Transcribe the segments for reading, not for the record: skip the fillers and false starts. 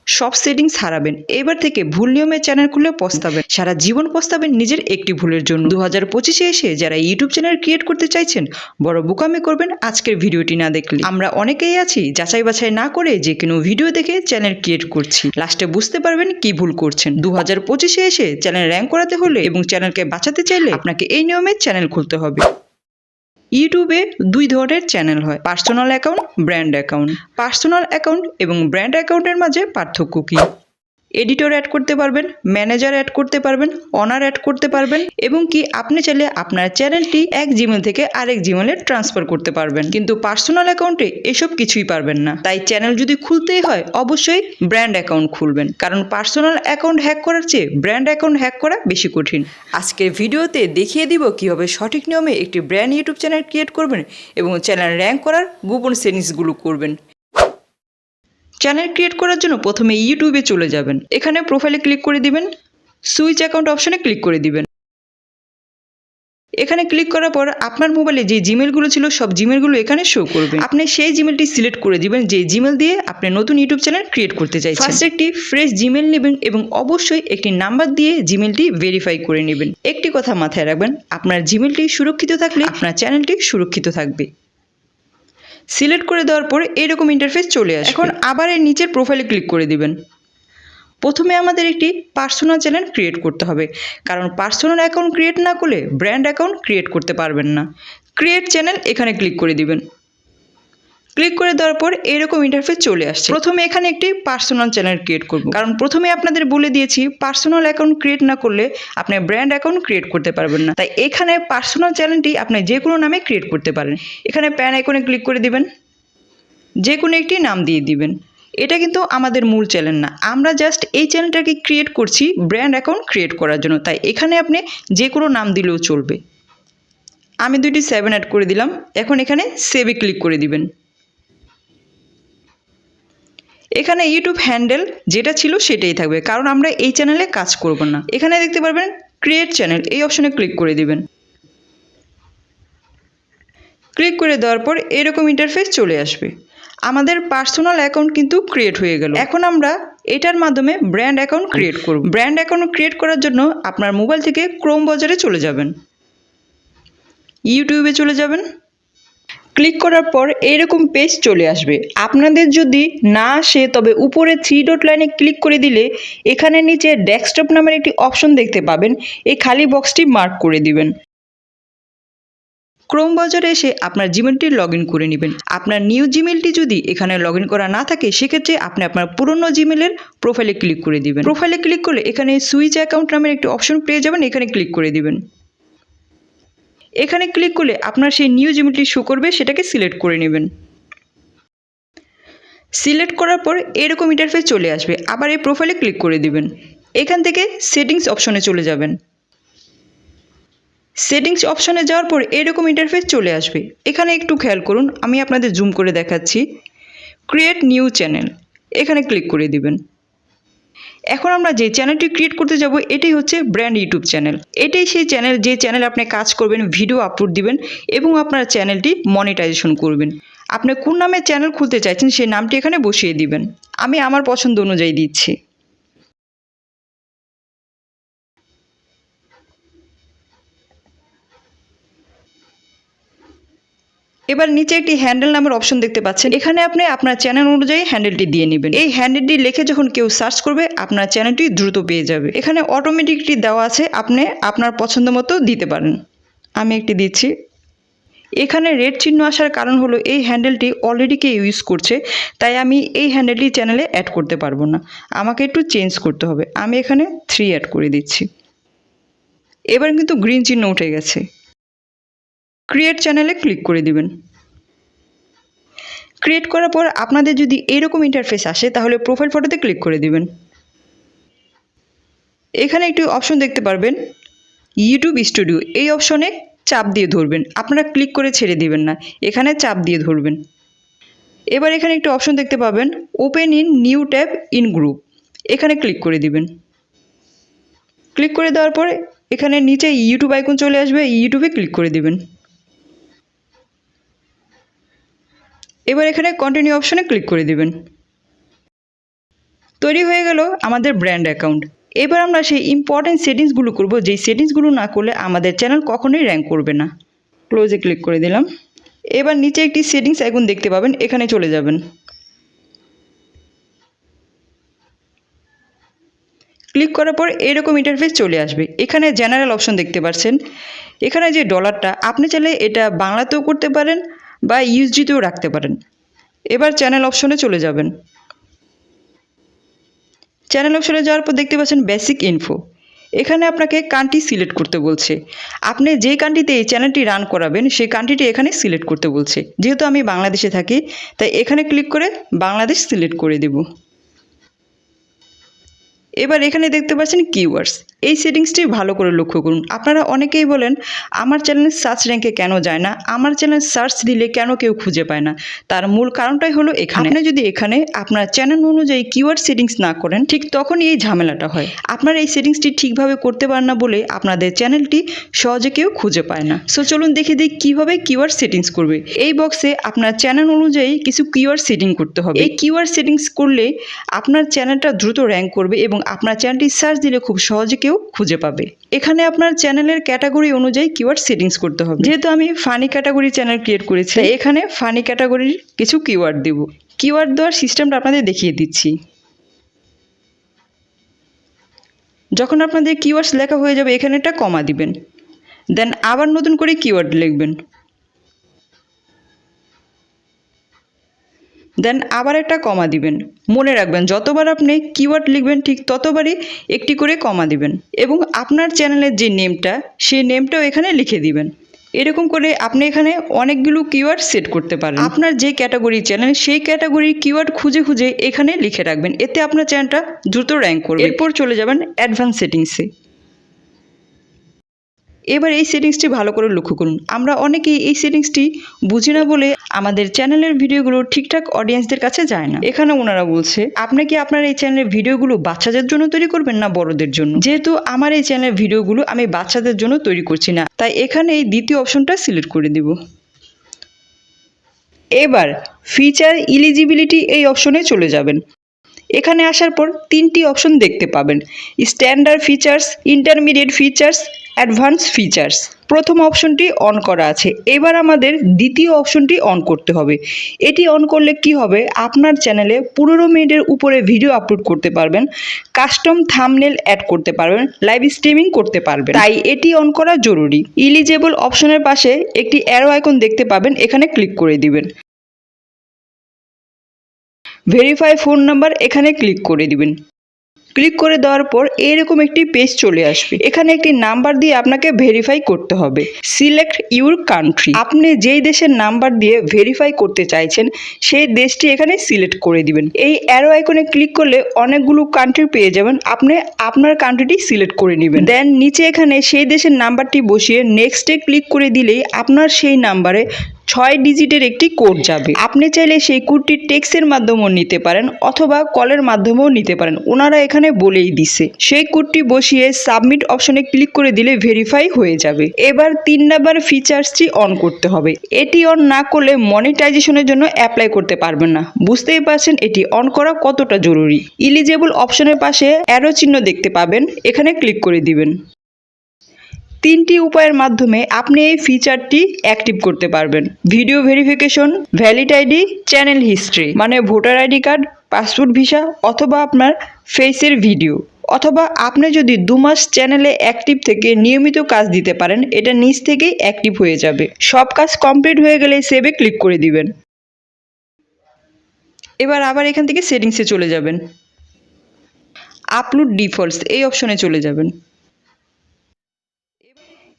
সব সেটিংস হারাবেন। এবার থেকে ভুল নিয়মে চ্যানেল খুলে পস্তাবেন, সারা জীবন পস্তাবেন নিজের একটি ভুলের জন্য। 2025-এ এসে যারা ইউটিউব চ্যানেল ক্রিয়েট করতে চাইছেন, বড় বোকামি করবেন আজকের ভিডিওটি না দেখলে। আমরা অনেকেই আছি যাচাই বাছাই না করে যে কোনো ভিডিও দেখে চ্যানেল ক্রিয়েট করছি, লাস্টে বুঝতে পারবেন কি ভুল করছেন। 2025-এ এসে চ্যানেল র্যাঙ্ক করাতে হলে এবং চ্যানেলকে বাঁচাতে চাইলে আপনাকে এই নিয়মে চ্যানেল খুলতে হবে। ইউটিউবে দুই ধরনের চ্যানেল হয়, personal account, brand account. Personal account এবং ব্র্যান্ড অ্যাকাউন্টের মাঝে পার্থক্য কী? এডিটর অ্যাড করতে পারবেন, ম্যানেজার অ্যাড করতে পারবেন, অনার অ্যাড করতে পারবেন এবং কি আপনি চাইলে আপনার চ্যানেলটি এক জিমেল থেকে আরেক জিমেলে ট্রান্সফার করতে পারবেন। কিন্তু পার্সোনাল অ্যাকাউন্টে এসব কিছুই পারবেন না। তাই চ্যানেল যদি খুলতেই হয় অবশ্যই ব্র্যান্ড অ্যাকাউন্ট খুলবেন, কারণ পার্সোনাল অ্যাকাউন্ট হ্যাক করার চেয়ে ব্র্যান্ড অ্যাকাউন্ট হ্যাক করা বেশি কঠিন। আজকের ভিডিওতে দেখিয়ে দিব কীভাবে সঠিক নিয়মে একটি ব্র্যান্ড ইউটিউব চ্যানেল ক্রিয়েট করবেন এবং চ্যানেল র্যাঙ্ক করার গোপন সেটিংসগুলো করবেন। চ্যানেল ক্রিয়েট করার জন্য প্রথমে ইউটিউবে চলে যাবেন। এখানে প্রোফাইলে ক্লিক করে দিবেন, সুইচ অ্যাকাউন্ট অপশনে ক্লিক করে দিবেন। এখানে ক্লিক করার পর আপনার মোবাইলে যে জিমেলগুলো ছিল সব জিমেলগুলো এখানে শো করবে। আপনি সেই জিমেলটি সিলেক্ট করে দিবেন যে জিমেল দিয়ে আপনি নতুন ইউটিউব চ্যানেল ক্রিয়েট করতে চাইছেন। ফার্স্ট একটি ফ্রেশ জিমেল নেবেন এবং অবশ্যই একটি নাম্বার দিয়ে জিমেলটি ভেরিফাই করে নেবেন। একটি কথা মাথায় রাখবেন, আপনার জিমেলটি সুরক্ষিত থাকলে আপনার চ্যানেলটি সুরক্ষিত থাকবে। সিলেক্ট করে দেওয়ার পর এরকম ইন্টারফেস চলে আসবে। এখন আবার এর নিচের প্রোফাইলে ক্লিক করে দিবেন। প্রথমে আমাদের একটি পার্সোনাল চ্যানেল ক্রিয়েট করতে হবে, কারণ পার্সোনাল অ্যাকাউন্ট ক্রিয়েট না করলে ব্র্যান্ড অ্যাকাউন্ট ক্রিয়েট করতে পারবেন না। ক্রিয়েট চ্যানেল এখানে ক্লিক করে দিবেন। ক্লিক করে দেওয়ার পর এরকম ইন্টারফেস চলে আসছে। প্রথমে এখানে একটি পার্সোনাল চ্যানেল ক্রিয়েট করব, কারণ প্রথমে আপনাদের বলে দিয়েছি পার্সোনাল অ্যাকাউন্ট ক্রিয়েট না করলে আপনি ব্র্যান্ড অ্যাকাউন্ট ক্রিয়েট করতে পারবেন না। তাই এখানে পার্সোনাল চ্যানেলটি আপনি যে কোনো নামে ক্রিয়েট করতে পারেন। এখানে প্যান আইকনে ক্লিক করে দিবেন, যে কোনো একটি নাম দিয়ে দিবেন। এটা কিন্তু আমাদের মূল চ্যানেল না, আমরা জাস্ট এই চ্যানেলটাকে ক্রিয়েট করছি ব্র্যান্ড অ্যাকাউন্ট ক্রিয়েট করার জন্য। তাই এখানে আপনি যে কোনো নাম দিলেও চলবে। আমি 7 অ্যাড করে দিলাম। এখন এখানে সেভে ক্লিক করে দিবেন। এখানে ইউটিউব হ্যান্ডেল যেটা ছিল সেটাই থাকবে, কারণ আমরা এই চ্যানেলে কাজ করব না। এখানে দেখতে পারবেন ক্রিয়েট চ্যানেল, এই অপশনে ক্লিক করে দিবেন। ক্লিক করে দেওয়ার পর এরকম ইন্টারফেস চলে আসবে। আমাদের পার্সোনাল অ্যাকাউন্ট কিন্তু ক্রিয়েট হয়ে গেল। এখন আমরা এটার মাধ্যমে ব্র্যান্ড অ্যাকাউন্ট ক্রিয়েট করব। ব্র্যান্ড অ্যাকাউন্ট ক্রিয়েট করার জন্য আপনার মোবাইল থেকে ক্রোম ব্রাউজারে চলে যাবেন, ইউটিউবে চলে যাবেন। ক্লিক করার পর এইরকম পেজ চলে আসবে। আপনাদের যদি না আসে তবে উপরে 3 ডট লাইনে ক্লিক করে দিলে এখানে নিচে ডেস্কটপ নামের একটি অপশন দেখতে পাবেন, এই খালি বক্সটি মার্ক করে দিবেন। ক্রোম ব্রাউজারে এসে আপনার জিমেলটি লগ ইন করে নেবেন। আপনার নিউ জিমেলটি যদি এখানে লগ ইন করা না থাকে সেক্ষেত্রে আপনি আপনার পুরনো জিমেলের প্রোফাইলে ক্লিক করে দিবেন। প্রোফাইলে ক্লিক করলে এখানে সুইচ অ্যাকাউন্ট নামের একটি অপশন পেয়ে যাবেন, এখানে ক্লিক করে দিবেন। এখানে ক্লিক করলে আপনার সেই নিউ জিমেলটি শো করবে, সেটাকে সিলেক্ট করে নেবেন। সিলেক্ট করার পর এরকম ইন্টারফেস চলে আসবে। আবার এই প্রোফাইলে ক্লিক করে দিবেন। এখান থেকে সেটিংস অপশনে চলে যাবেন। সেটিংস অপশনে যাওয়ার পর এরকম ইন্টারফেস চলে আসবে। এখানে একটু খেয়াল করুন, আমি আপনাদের জুম করে দেখাচ্ছি। ক্রিয়েট নিউ চ্যানেল, এখানে ক্লিক করে দিবেন। এখন আমরা যে চ্যানেলটি ক্রিয়েট করতে যাব এটাই হচ্ছে ব্র্যান্ড ইউটিউব চ্যানেল। এটাই সেই চ্যানেল যে চ্যানেলে আপনি কাজ করবেন, ভিডিও আপলোড দিবেন এবং আপনার চ্যানেলটি মনিটাইজেশন করবেন। আপনি কোন নামে চ্যানেল খুলতে চাইছেন সেই নামটি এখানে বসিয়ে দিবেন। আমি আমার পছন্দ অনুযায়ী দিচ্ছি। এবার নিচে একটি হ্যান্ডেল নামের অপশন দেখতে পাচ্ছেন, এখানে আপনি আপনার চ্যানেল অনুযায়ী হ্যান্ডেলটি দিয়ে নেবেন। এই হ্যান্ডেলটি লিখে যখন কেউ সার্চ করবে আপনার চ্যানেলটি দ্রুত পেয়ে যাবে। এখানে অটোমেটিকটি দেওয়া আছে, আপনি আপনার পছন্দ মতো দিতে পারেন। আমি একটি দিচ্ছি। এখানে রেড চিহ্ন আসার কারণ হলো এই হ্যান্ডেলটি অলরেডি কেউ ইউজ করছে, তাই আমি এই হ্যান্ডেলটি চ্যানেলে অ্যাড করতে পারবো না, আমাকে একটু চেঞ্জ করতে হবে। আমি এখানে 3 অ্যাড করে দিচ্ছি। এবার কিন্তু গ্রিন চিহ্ন উঠে গেছে। ক্রিয়েট চ্যানেলে ক্লিক করে দিবেন। ক্রিয়েট করার পর আপনাদের যদি এরকম ইন্টারফেস আসে তাহলে প্রোফাইল ফটোতে ক্লিক করে দিবেন। এখানে একটি অপশন দেখতে পারবেন ইউটিউব স্টুডিও, এই অপশনে চাপ দিয়ে ধরবেন। আপনারা ক্লিক করে ছেড়ে দিবেন না, এখানে চাপ দিয়ে ধরবেন। এবার এখানে একটি অপশন দেখতে পাবেন open in new tab in group, এখানে ক্লিক করে দিবেন। ক্লিক করে দেওয়ার পরে এখানে নিচে ইউটিউব আইকন চলে আসবে, ইউটিউবে ক্লিক করে দিবেন। এবার এখানে কন্টিনিউ অপশনে ক্লিক করে দিবেন। তৈরি হয়ে গেল আমাদের ব্র্যান্ড অ্যাকাউন্ট। এবার আমরা সেই ইম্পর্টেন্ট সেটিংসগুলো করব, যেই সেটিংসগুলো না করলে আমাদের চ্যানেল কখনোই র্যাঙ্ক করবে না। ক্লোজে ক্লিক করে দিলাম। এবার নিচে একটি সেটিংস আইকন দেখতে পাবেন, এখানে চলে যাবেন। ক্লিক করার পর এরকম ইন্টারফেস চলে আসবে। এখানে জেনারেল অপশন দেখতে পাচ্ছেন। এখানে যে ডলারটা, আপনি চাইলে এটা বাংলাতেও করতে পারেন বা ইউএসডিতেও রাখতে পারেন। এবার চ্যানেল অপশনে চলে যাবেন। চ্যানেল অপশনে যাওয়ার পর দেখতে পাচ্ছেন বেসিক ইনফো। এখানে আপনাকে কান্ট্রি সিলেক্ট করতে বলছে। আপনি যে কান্ট্রিতে এই চ্যানেলটি রান করাবেন সেই কান্ট্রিটি এখানে সিলেক্ট করতে বলছে। যেহেতু আমি বাংলাদেশে থাকি, তাই এখানে ক্লিক করে বাংলাদেশ সিলেক্ট করে দেব। এবার এখানে দেখতে পাচ্ছেন কিওয়ার্ডস। এই সেটিংসটি ভালো করে লক্ষ্য করুন। আপনারা অনেকেই বলেন আমার চ্যানেল সার্চ র্যাঙ্কে কেন যায় না, আমার চ্যানেল সার্চ দিলে কেন কেউ খুঁজে পায় না। তার মূল কারণটাই হলো এখানে। আপনি যদি এখানে আপনার চ্যানেল অনুযায়ী কিওয়ার্ড সেটিংস না করেন, ঠিক তখনই এই ঝামেলাটা হয়। আপনারা এই সেটিংসটি ঠিকভাবে করতে পারেন না বলে আপনাদের চ্যানেলটি সহজে কেউ খুঁজে পায় না। সো চলুন দেখে দিই কীভাবে কিওয়ার্ড সেটিংস করবে। এই বক্সে আপনার চ্যানেল অনুযায়ী কিছু কিওয়ার্ড সেটিং করতে হবে। এই কিওয়ার্ড সেটিংস করলে আপনার চ্যানেলটা দ্রুত র্যাঙ্ক করবে এবং আপনার চ্যানেলটি সার্চ দিলে খুব সহজে কেউ খুঁজে পাবে। এখানে আপনার চ্যানেলের ক্যাটাগরি অনুযায়ী কিওয়ার্ড সেটিংস করতে হবে। যেহেতু আমি ফানি ক্যাটাগরি চ্যানেল ক্রিয়েট করেছি, এখানে ফানি ক্যাটাগরির কিছু কিওয়ার্ড দেব। কিওয়ার্ড দেওয়ার সিস্টেমটা আপনাদের দেখিয়ে দিচ্ছি। যখন আপনাদের কিওয়ার্ডস লেখা হয়ে যাবে, এখানে একটা কমা দিবেন। দেন আবার নতুন করে কিওয়ার্ড লিখবেন। দেন আবার একটা কমা দিবেন। মনে রাখবেন যতবার আপনি কিওয়ার্ড লিখবেন ঠিক ততবারই একটি করে কমা দিবেন এবং আপনার চ্যানেলের যে নেমটা, সেই নেমটাও এখানে লিখে দিবেন। এরকম করে আপনি এখানে অনেকগুলো কিওয়ার্ড সেট করতে পারেন। আপনার যে ক্যাটাগরির চ্যানেল, সেই ক্যাটাগরির কিওয়ার্ড খুঁজে খুঁজে এখানে লিখে রাখবেন। এতে আপনার চ্যানেলটা দ্রুত র্যাঙ্ক করবে। এরপর চলে যাবেন অ্যাডভান্স সেটিংসে। এবার এই সেটিংসটি ভালো করে লক্ষ্য করুন। আমরা অনেকেই এই সেটিংসটি বুঝি না বলে আমাদের চ্যানেলের ভিডিওগুলো ঠিকঠাক অডিয়েন্সদের কাছে যায় না। এখানে ওনারা বলছে আপনি কি আপনার এই চ্যানেলের ভিডিওগুলো বাচ্চাদের জন্য তৈরি করবেন না বড়দের জন্য। যেহেতু আমার এই চ্যানেলের ভিডিওগুলো আমি বাচ্চাদের জন্য তৈরি করছি না, তাই এখানে এই দ্বিতীয় অপশনটা সিলেক্ট করে দেব। এবার ফিচার এলিজিবিলিটি এই অপশনে চলে যাবেন। এখানে আসার পর তিনটি অপশন দেখতে পাবেন: standard features, intermediate features, advance features. প্রথম অপশনটি অন করা আছে। এবার আমাদের দ্বিতীয় অপশনটি অন করতে হবে। এটি অন করলে কি হবে, আপনার চ্যানেলে 15 মিনিটের উপরে ভিডিও আপলোড করতে পারবেন, কাস্টম থাম্বনেল অ্যাড করতে পারবেন, লাইভ স্ট্রিমিং করতে পারবেন। তাই এটি অন করা জরুরি। এলিজেবল অপশনের পাশে একটি অ্যারো আইকন দেখতে পাবেন, এখানে ক্লিক করে দিবেন। ভেরিফাই ফোন নাম্বার এখানে ক্লিক করে দিবেন। ক্লিক করে দেওয়ার পর এরকম একটি পেজ চলে আসবে। এখানে একটি নাম্বার দিয়ে আপনাকে ভেরিফাই করতে হবে। Select your country. আপনি যেই দেশের নাম্বার দিয়ে ভেরিফাই করতে চাইছেন সেই দেশটি এখানে সিলেক্ট করে দিবেন। এই অ্যারো আইকনে ক্লিক করলে অনেকগুলো কান্ট্রি পেয়ে যাবেন। আপনি আপনার কান্ট্রিটি সিলেক্ট করে নেবেন। দেন নিচে এখানে সেই দেশের নাম্বারটি বসিয়ে নেক্সটে ক্লিক করে দিলেই আপনার সেই নাম্বারে 6 ডিজিটের একটি কোড যাবে। আপনি চাইলে সেই কোডটি টেক্সটের মাধ্যমেও নিতে পারেন অথবা কলের মাধ্যমেও নিতে পারেন। ওনারা এখানে বলেই দিছে। সেই কোডটি বসিয়ে সাবমিট অপশনে ক্লিক করে দিলে ভেরিফাই হয়ে যাবে। এবার 3 নাম্বার ফিচার্সটি অন করতে হবে। এটি অন না করলে মনিটাইজেশনের জন্য অ্যাপ্লাই করতে পারবেন না। বুঝতেই পারছেন এটি অন করা কতটা জরুরি। এলিজেবল অপশনের পাশে অ্যারো চিহ্ন দেখতে পাবেন, এখানে ক্লিক করে দিবেন। 3টি উপায়ের মাধ্যমে আপনি এই ফিচারটি অ্যাক্টিভ করতে পারবেন: video verification, valid ID, channel history মানে voter ID card, passport visa অথবা আপনার ফেসের ভিডিও। অথবা আপনি যদি 2 মাস চ্যানেলে অ্যাক্টিভ থেকে নিয়মিত কাজ দিতে পারেন, এটা নিজ থেকেই অ্যাক্টিভ হয়ে যাবে। সব কাজ কমপ্লিট হয়ে গেলে সেভে ক্লিক করে দিবেন। এবার আবার এখান থেকে সেটিংসে চলে যাবেন। আপলোড ডিফল্টস এই অপশনে চলে যাবেন।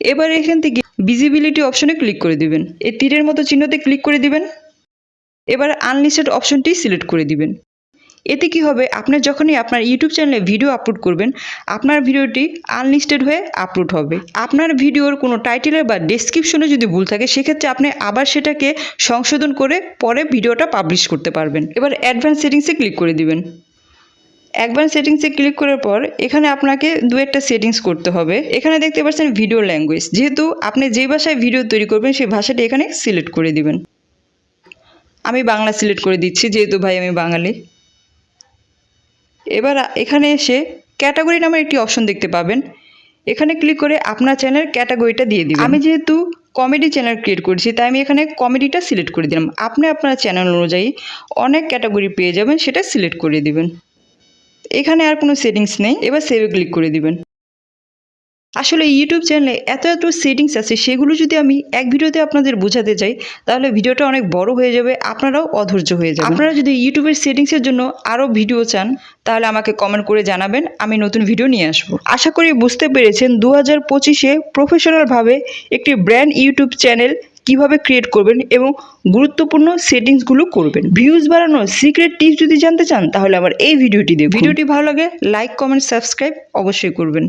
এবার এখান থেকে ভিজিবিলিটি অপশনে ক্লিক করে দিবেন। এই তীরের মতো চিহ্নতে ক্লিক করে দিবেন। এবার আনলিস্টেড অপশনটি সিলেক্ট করে দিবেন। এতে কি হবে, আপনি যখনই আপনার ইউটিউব চ্যানেলে ভিডিও আপলোড করবেন, আপনার ভিডিওটি আনলিস্টেড হয়ে আপলোড হবে। আপনার ভিডিওর কোনো টাইটেলে বা ডেসক্রিপশনে যদি ভুল থাকে, সেক্ষেত্রে আপনি আবার সেটাকে সংশোধন করে পরে ভিডিওটা পাবলিশ করতে পারবেন। এবার অ্যাডভান্স সেটিংসে ক্লিক করে দিবেন। অ্যাডভান্স সেটিংসে ক্লিক করার পর এখানে আপনাকে 2-1টা সেটিংস করতে হবে। এখানে দেখতে পাচ্ছেন ভিডিও ল্যাঙ্গুয়েজ। যেহেতু আপনি যে ভাষায় ভিডিও তৈরি করবেন সেই ভাষাটি এখানে সিলেক্ট করে দিবেন। আমি বাংলা সিলেক্ট করে দিচ্ছি, যেহেতু ভাই আমি বাঙালি। এবার এখানে এসে ক্যাটাগরি নামের একটি অপশন দেখতে পাবেন। এখানে ক্লিক করে আপনার চ্যানেলের ক্যাটাগরিটা দিয়ে দিবেন। আমি যেহেতু কমেডি চ্যানেল ক্রিয়েট করেছি তাই আমি এখানে কমেডিটা সিলেক্ট করে দিলাম। আপনি আপনার চ্যানেল অনুযায়ী অনেক ক্যাটাগরি পেয়ে যাবেন, সেটা সিলেক্ট করে দিবেন। এখানে আর কোনো সেটিংস নেই, এবার সেভে ক্লিক করে দিবেন। আসলে ইউটিউব চ্যানেলে এত সেটিংস আছে, সেগুলো যদি আমি এক ভিডিওতে আপনাদের বোঝাতে চাই তাহলে ভিডিওটা অনেক বড় হয়ে যাবে, আপনারাও অধৈর্য হয়ে যাবেন। আপনারা যদি ইউটিউবের সেটিংসের জন্য আরও ভিডিও চান তাহলে আমাকে কমেন্ট করে জানাবেন, আমি নতুন ভিডিও নিয়ে আসবো। আশা করি বুঝতে পেরেছেন 2025-এ প্রফেশনালভাবে একটি ব্র্যান্ড ইউটিউব চ্যানেল কিভাবে ক্রিয়েট করবেন এবং গুরুত্বপূর্ণ সেটিংসগুলো করবেন। ভিউজ বাড়ানোর সিক্রেট টিপস যদি জানতে চান তাহলে আমার এই ভিডিওটি দেখুন। ভিডিওটি ভালো লাগে লাইক, কমেন্ট, সাবস্ক্রাইব অবশ্যই করবেন।